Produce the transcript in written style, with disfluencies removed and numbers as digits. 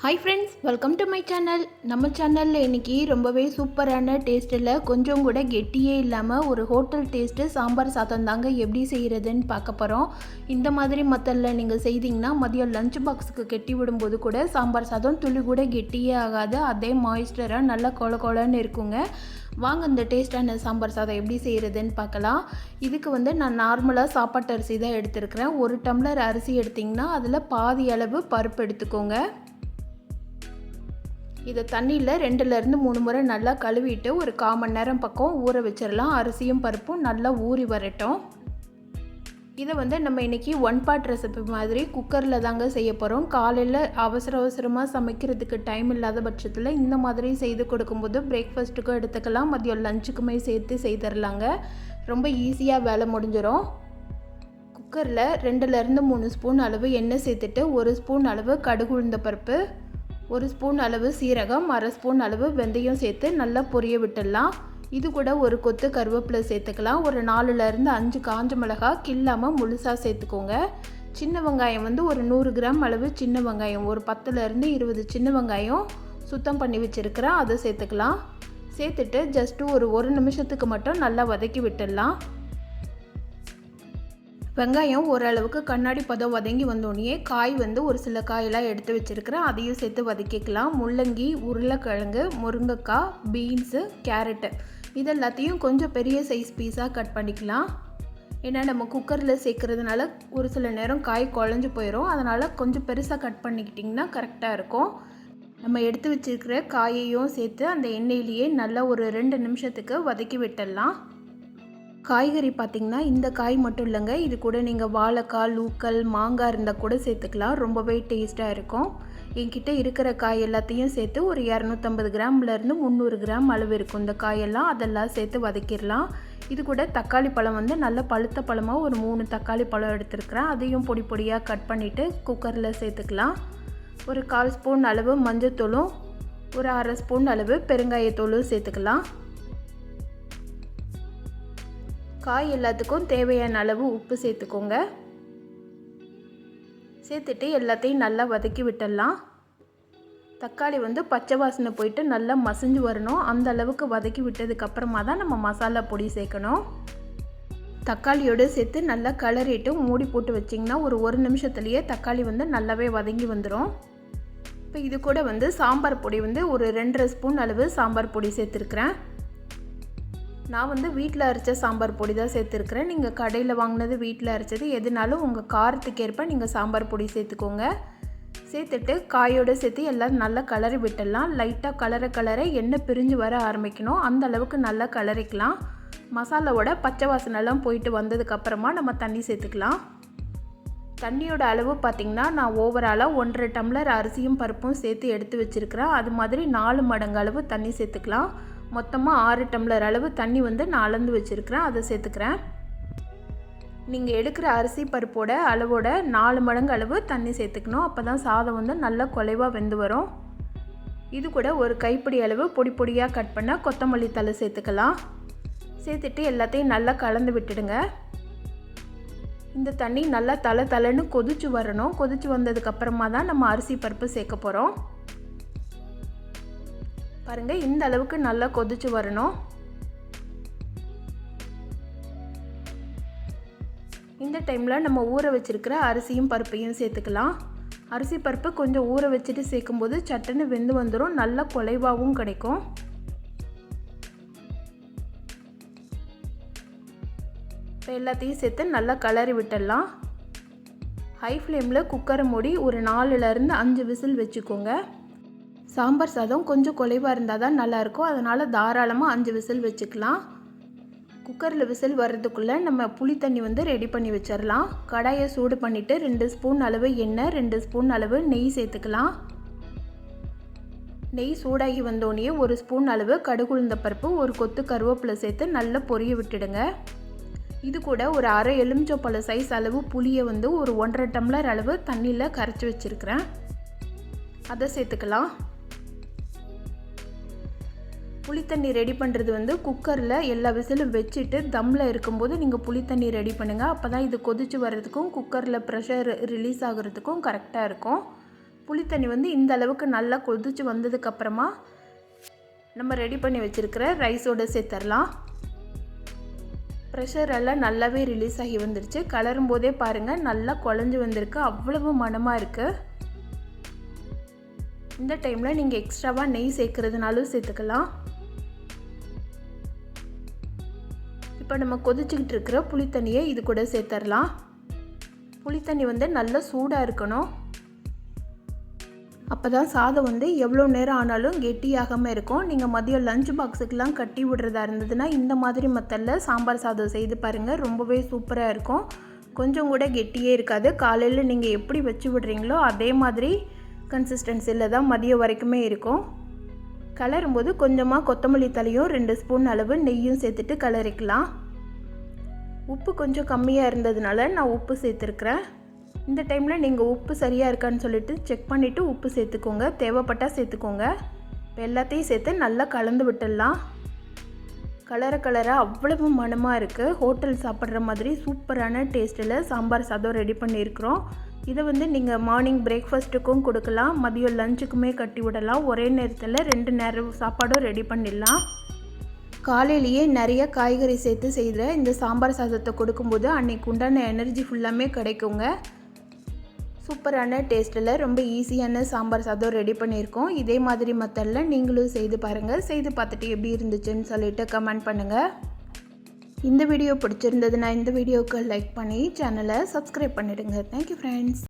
Hi friends, welcome to my channel. நம்ம சேனலில் இன்றைக்கி ரொம்பவே சூப்பரான டேஸ்ட்டில் கொஞ்சம் கூட கெட்டியே இல்லாமல் ஒரு ஹோட்டல் டேஸ்ட்டு சாம்பார் சாதம் தாங்க எப்படி செய்கிறதுன்னு பார்க்க போகிறோம். இந்த மாதிரி மெத்தடில் நீங்கள் செய்தீங்கன்னா மதியம் லஞ்ச் பாக்ஸுக்கு கெட்டி விடும்போது கூட சாம்பார் சாதம் துளி கூட கெட்டியே ஆகாது. அதே மாய்ஸ்டராக நல்லா கொல கொலன்னு இருக்குங்க. வாங்க இந்த டேஸ்ட்டான சாம்பார் சாதம் எப்படி செய்கிறதுன்னு பார்க்கலாம். இதுக்கு நான் நார்மலாக சாப்பாட்டு அரிசி தான் எடுத்துருக்கிறேன். 1 டம்ளர் அரிசி எடுத்திங்கன்னா அதில் பாதி அளவு பருப்பு எடுத்துக்கோங்க. இதை தண்ணியில் 2லேருந்து 3 முறை நல்லா கழுவிட்டு ஒரு 1/4 மணி நேரம் பக்கம் ஊற வச்சிடலாம். அரிசியும் பருப்பும் நல்லா ஊறி வரட்டும். இதை நம்ம இன்றைக்கி 1 பாட் ரெசிபி மாதிரி குக்கரில் தாங்க செய்ய போகிறோம். காலையில் அவசரமாக சமைக்கிறதுக்கு டைம் இல்லாத பட்சத்தில் இந்த மாதிரி செய்து கொடுக்கும்போது பிரேக்ஃபாஸ்ட்டுக்கும் எடுத்துக்கலாம், மதியம் லஞ்சுக்குமே சேர்த்து செய்திடலாங்க. ரொம்ப ஈஸியாக வேலை முடிஞ்சிடும். குக்கரில் 2லேருந்து 3 ஸ்பூன் அளவு எண்ணெய் சேர்த்துட்டு 1 ஸ்பூன் அளவு கடுகு உளுந்த பருப்பு, 1 ஸ்பூன் அளவு சீரகம், 1/2 ஸ்பூன் அளவு வெந்தயம் சேர்த்து நல்லா பொரிய விட்டுடலாம். இது கூட ஒரு கொத்து கருவேப்பிலை சேர்த்துக்கலாம். ஒரு 4லேருந்து 5 காஞ்ச மிளகாய் கில்லாமல் முழுசாக சேர்த்துக்கோங்க. சின்ன வெங்காயம் ஒரு 100 கிராம் அளவு சின்ன வெங்காயம், ஒரு 10லேருந்து 20 சின்ன வெங்காயம் சுத்தம் பண்ணி வச்சுருக்கிறேன், அதை சேர்த்துக்கலாம். சேர்த்துட்டு ஜஸ்ட்டு ஒரு நிமிஷத்துக்கு மட்டும் நல்லா வதக்கி விட்டுடலாம். வெங்காயம் ஓரளவுக்கு கண்ணாடி பதம் வதங்கி வந்தோடனே காய் ஒரு சில காயெல்லாம் எடுத்து வச்சுருக்கிறேன், அதையும் சேர்த்து வதக்கிக்கலாம். முள்ளங்கி, உருளைக்கிழங்கு, முருங்கைக்காய், பீன்ஸு, கேரட்டு இது எல்லாத்தையும் கொஞ்சம் பெரிய சைஸ் பீஸாக கட் பண்ணிக்கலாம். ஏன்னா நம்ம குக்கரில் சேர்க்குறதுனால ஒரு சில நேரம் காய் குழஞ்சி போயிடும். அதனால் கொஞ்சம் பெருசாக கட் பண்ணிக்கிட்டிங்கன்னா கரெக்டாக இருக்கும். நம்ம எடுத்து வச்சுருக்கிற காயையும் சேர்த்து அந்த எண்ணெயிலேயே நல்லா ஒரு 2 நிமிஷத்துக்கு வதக்கி விட்டுடலாம். காய்கறி பார்த்திங்கன்னா இந்த காய் மட்டும் இல்லைங்க, இது கூட நீங்கள் வாழைக்காய், லூக்கல், மாங்காய் இருந்தால் கூட சேர்த்துக்கலாம். ரொம்பவே டேஸ்ட்டாக இருக்கும். என்கிட்ட இருக்கிற காய் எல்லாத்தையும் சேர்த்து ஒரு 250 கிராம்லேருந்து 300 கிராம் அளவு இருக்கும் இந்த காயெல்லாம், அதெல்லாம் சேர்த்து வதக்கிடலாம். இது கூட தக்காளி பழம் நல்ல பழுத்த பழமாக ஒரு 3 தக்காளி பழம் எடுத்துருக்கிறேன், அதையும் பொடி பொடியாக கட் பண்ணிவிட்டு குக்கரில் சேர்த்துக்கலாம். ஒரு 1/4 ஸ்பூன் அளவு மஞ்சள்தூளும் ஒரு 1/2 ஸ்பூன் அளவு பெருங்காயத்தூளும் சேர்த்துக்கலாம். காய் எல்லாத்துக்கும் தேவையான அளவு உப்பு சேர்த்துக்கோங்க. சேர்த்துட்டு எல்லாத்தையும் நல்லா வதக்கி விட்டுடலாம். தக்காளி பச்சை வாசனை போயிட்டு நல்லா மசிஞ்சு வரணும். அந்த அளவுக்கு வதக்கி விட்டதுக்கப்புறமா தான் நம்ம மசாலா பொடி சேர்க்கணும். தக்காளியோடு சேர்த்து நல்லா கிளறிட்டு மூடி போட்டு வச்சிங்கன்னா ஒரு நிமிஷத்துலேயே தக்காளி நல்லாவே வதங்கி வந்துடும். இப்போ இது கூட சாம்பார் பொடி ஒரு 2.5 ஸ்பூன் அளவு சாம்பார் பொடி சேர்த்துருக்குறேன். நான் வீட்டில் அரைச்ச சாம்பார் பொடி தான் சேர்த்துருக்குறேன். நீங்கள் கடையில் வாங்கினது, வீட்டில் அரைச்சது எதுனாலும் உங்கள் காரத்துக்கு ஏற்ப நீங்கள் சாம்பார் பொடி சேர்த்துக்கோங்க. சேர்த்துட்டு காயோடு சேர்த்து எல்லாம் நல்லா கிளறி விட்டுடலாம். லைட்டாக கலர எண்ணெய் பிரிஞ்சு வர ஆரம்பிக்கணும், அந்த அளவுக்கு நல்லா கிளறிக்கலாம். மசாலாவோட பச்சை வாசனைலாம் போயிட்டு வந்ததுக்கப்புறமா நம்ம தண்ணி சேர்த்துக்கலாம். தண்ணியோட அளவு பார்த்திங்கன்னா நான் ஓவராலாக 1.5 டம்ளர் அரிசியும் பருப்பும் சேர்த்து எடுத்து வச்சுருக்கிறேன். அது மாதிரி 4 மடங்கு அளவு தண்ணி சேர்த்துக்கலாம். மொத்தமாக 6 டம்ளர் அளவு தண்ணி நான் அளந்து வச்சுருக்கிறேன், அதை சேர்த்துக்கிறேன். நீங்கள் எடுக்கிற அரிசி பருப்போட அளவோட 4 மடங்கு அளவு தண்ணி சேர்த்துக்கணும். அப்போ தான் சாதம் நல்லா குலைவாக வெந்து வரும். இது கூட ஒரு கைப்பிடி அளவு பொடி பொடியாக கட் பண்ண கொத்தமல்லி தழை சேர்த்துக்கலாம். சேர்த்துட்டு எல்லாத்தையும் நல்லா கலந்து விட்டுடுங்க. இந்த தண்ணி நல்லா தலைன்னு கொதிச்சு வரணும். கொதிச்சு வந்ததுக்கப்புறமா தான் நம்ம அரிசி பருப்பு சேர்க்க போகிறோம். பாருங்கள், இந்த அளவுக்கு நல்லா கொதிச்சு வரணும். இந்த டைமில் நம்ம ஊற வச்சுருக்கிற அரிசியும் பருப்பையும் சேர்த்துக்கலாம். அரிசி பருப்பு கொஞ்சம் ஊற வச்சுட்டு சேர்க்கும்போது சட்டுன்னு வெந்து வந்துடும், நல்லா குலைவாகவும் கிடைக்கும். இப்போ எல்லாத்தையும் சேர்த்து நல்லா கிளறி விட்டுடலாம். ஹை ஃப்ளேமில் குக்கரை மூடி ஒரு 4லேருந்து 5 விசில் வச்சுக்கோங்க. சாம்பார் சாதம் கொஞ்சம் குலைவாக இருந்தால் தான் நல்லாயிருக்கும், அதனால் தாராளமாக 5 விசில் வச்சுக்கலாம். குக்கரில் விசில் வர்றதுக்குள்ளே நம்ம புளி தண்ணி ரெடி பண்ணி வச்சிடலாம். கடாயை சூடு பண்ணிவிட்டு 2 ஸ்பூன் அளவு எண்ணெய், 2 ஸ்பூன் அளவு நெய் சேர்த்துக்கலாம். நெய் சூடாகி வந்தோடனே 1 ஸ்பூன் அளவு கடுகு உளுந்த பருப்பு, ஒரு கொத்து கருவேப்பிலை சேர்த்து நல்லா பொரிய விட்டுடுங்க. இது கூட ஒரு அரை எலுமிச்சம்பழ சைஸ் அளவு புளியை ஒரு 1.5 டம்ளர் அளவு தண்ணியில் கரைச்சி வச்சுருக்கிறேன், அதை சேர்த்துக்கலாம். புளித்தண்ணி ரெடி பண்ணுறது குக்கரில் எல்லா விசிலும் வச்சுட்டு தம்மில் இருக்கும்போது நீங்கள் புளித்தண்ணி ரெடி பண்ணுங்கள். அப்போ தான் இது கொதித்து வர்றதுக்கும் குக்கரில் ப்ரெஷர் ரிலீஸ் ஆகிறதுக்கும் கரெக்டாக இருக்கும். புளி தண்ணி வந்து இந்த அளவுக்கு நல்லா கொதிச்சு வந்ததுக்கப்புறமா நம்ம ரெடி பண்ணி வச்சுருக்கிற ரைஸோடு சேர்த்துடலாம். ப்ரெஷர் எல்லாம் நல்லாவே ரிலீஸ் ஆகி வந்துருச்சு. கலரும் போதே பாருங்கள் நல்லா குழஞ்சி வந்திருக்கு. அவ்வளவு மணமாக இருக்குது. இந்த டைமில் நீங்கள் எக்ஸ்ட்ராவாக நெய் சேர்க்குறதுனாலும் சேர்த்துக்கலாம். இப்போ நம்ம கொதிச்சுக்கிட்டு இருக்கிற புளித்தண்ணியை இது கூட சேர்த்துடலாம். புளித்தண்ணி வந்து நல்லா சூடாக இருக்கணும். அப்போ தான் சாதம் வந்து எவ்வளோ நேரம் ஆனாலும் கெட்டியாகாமல் இருக்கும். நீங்கள் மதியம் லஞ்ச் பாக்ஸுக்கெலாம் கட்டி விடுறதா இருந்ததுன்னா இந்த மாதிரி மெத்தடில் சாம்பார் சாதம் செய்து பாருங்கள். ரொம்பவே சூப்பராக இருக்கும். கொஞ்சம் கூட கெட்டியே இருக்காது. காலையில் நீங்கள் எப்படி வச்சு விடுறீங்களோ அதே மாதிரி கன்சிஸ்டன்சியில் தான் மதியம் வரைக்குமே இருக்கும். கலரும்போது கொஞ்சமாக கொத்தமல்லி தலையும் 2 ஸ்பூன் அளவு நெய்யும் சேர்த்துட்டு கலரிக்கலாம். உப்பு கொஞ்சம் கம்மியாக இருந்ததுனால நான் உப்பு சேர்த்துருக்குறேன். இந்த டைமில் நீங்கள் உப்பு சரியாக இருக்கான்னு சொல்லிட்டு செக் பண்ணிவிட்டு உப்பு சேர்த்துக்கோங்க. தேவைப்பட்டால் சேர்த்துக்கோங்க. இப்போ எல்லாத்தையும் சேர்த்து நல்லா கலந்து விட்டுடலாம். கலராக அவ்வளவு மணமாக இருக்குது. ஹோட்டல் சாப்பிட்ற மாதிரி சூப்பரான டேஸ்ட்டில் சாம்பார் சாதம் ரெடி பண்ணியிருக்கிறோம். இதை வந்து நீங்கள் மார்னிங் பிரேக்ஃபாஸ்ட்டுக்கும் கொடுக்கலாம், மதியம் லஞ்சுக்குமே கட்டி விடலாம். ஒரே நேரத்தில் 2 நேரம் சாப்பாடும் ரெடி பண்ணிடலாம். காலையிலேயே நிறைய காய்கறி சேர்த்து செய்கிற இந்த சாம்பார் சாதத்தை கொடுக்கும்போது அன்றைக்கு உண்டான எனர்ஜி ஃபுல்லாமே கிடைக்குங்க. சூப்பரான டேஸ்ட்டில் ரொம்ப ஈஸியான சாம்பார் சாதம் ரெடி பண்ணியிருக்கோம். இதே மாதிரி மெத்தடில் நீங்களும் செய்து பாருங்கள். செய்து பார்த்துட்டு எப்படி இருந்துச்சுன்னு சொல்லிட்டு கமெண்ட் பண்ணுங்கள். இந்த வீடியோ பிடிச்சிருந்ததுன்னா இந்த வீடியோவுக்கு லைக் பண்ணி சேனலை சப்ஸ்கிரைப் பண்ணிவிடுங்க. Thank you friends.